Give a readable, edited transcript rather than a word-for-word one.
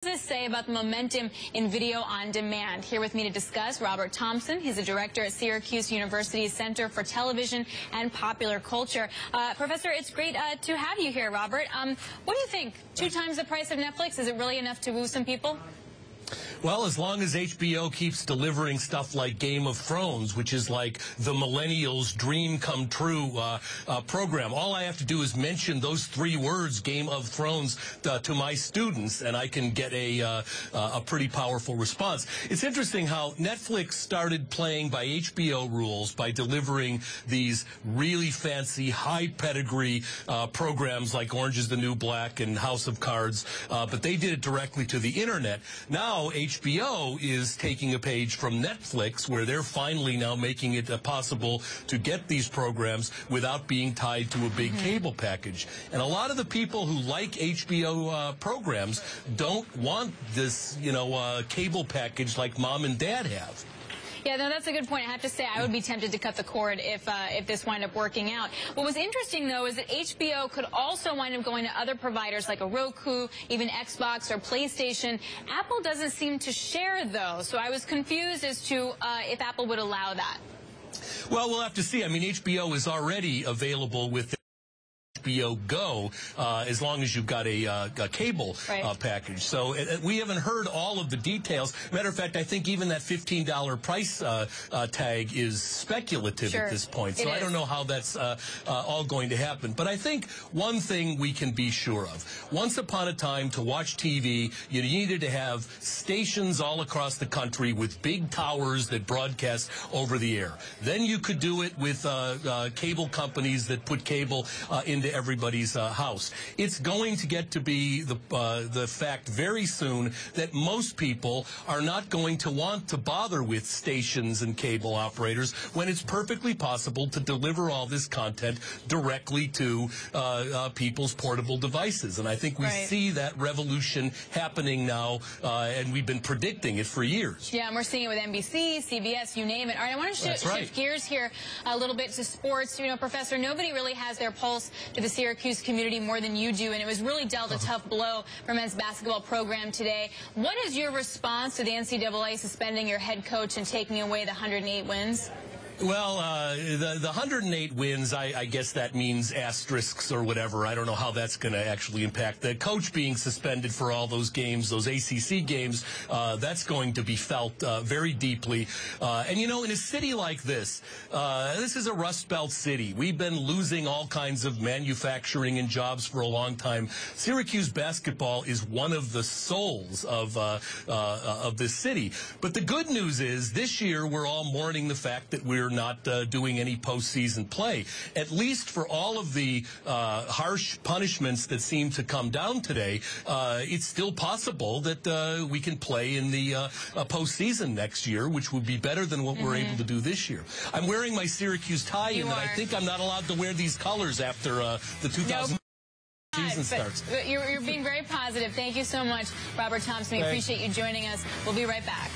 What does this say about the momentum in video on demand? Here with me to discuss, Robert Thompson. He's a director at Syracuse University's Center for Television and Popular Culture. Professor, it's great to have you here, Robert. What do you think? 2 times the price of Netflix, is it really enough to woo some people? Well, as long as HBO keeps delivering stuff like Game of Thrones, which is like the millennials' dream come true program, all I have to do is mention those 3 words, Game of Thrones, to my students, and I can get a pretty powerful response. It's interesting how Netflix started playing by HBO rules by delivering these really fancy, high pedigree programs like Orange is the New Black and House of Cards, but they did it directly to the internet. Now HBO is taking a page from Netflix, where they're finally now making it possible to get these programs without being tied to a big cable package. And a lot of the people who like HBO programs don't want this, cable package like mom and dad have. Yeah, no, that's a good point. I have to say, I would be tempted to cut the cord if this wind up working out. What was interesting, though, is that HBO could also wind up going to other providers like a Roku, even Xbox or PlayStation. Apple doesn't seem to share, though, so I was confused as to if Apple would allow that. Well, we'll have to see. I mean, HBO is already available with HBO Go, as long as you've got a cable package. So we haven't heard all of the details. Matter of fact, I think even that $15 price tag is speculative at this point. So I don't know how that's all going to happen. But I think one thing we can be sure of. Once upon a time, to watch TV, you needed to have stations all across the country with big towers that broadcast over the air. Then you could do it with cable companies that put cable into everybody's house. It's going to get to be the fact very soon that most people are not going to want to bother with stations and cable operators when it's perfectly possible to deliver all this content directly to people's portable devices. And I think we see that revolution happening now, and we've been predicting it for years. Yeah, and we're seeing it with NBC, CBS, you name it. All right, I want to shift gears here a little bit to sports. Professor, nobody really has their pulse to the Syracuse community more than you do, and it was really dealt a tough blow for men's basketball program today. What is your response to the NCAA suspending your head coach and taking away the 108 wins? Well, the 108 wins, I guess that means asterisks or whatever. I don't know how that's going to actually impact. The coach being suspended for all those games, those ACC games, that's going to be felt very deeply. And, in a city like this is a Rust Belt city. We've been losing all kinds of manufacturing and jobs for a long time. Syracuse basketball is one of the souls of this city. But the good news is this year we're all mourning the fact that we're not doing any postseason play. At least for all of the harsh punishments that seem to come down today, it's still possible that we can play in the postseason next year, which would be better than what we're able to do this year. I'm wearing my Syracuse tie, and I think I'm not allowed to wear these colors after the 2000 season starts. You're being very positive. Thank you so much, Robert Thompson. We appreciate you joining us. We'll be right back.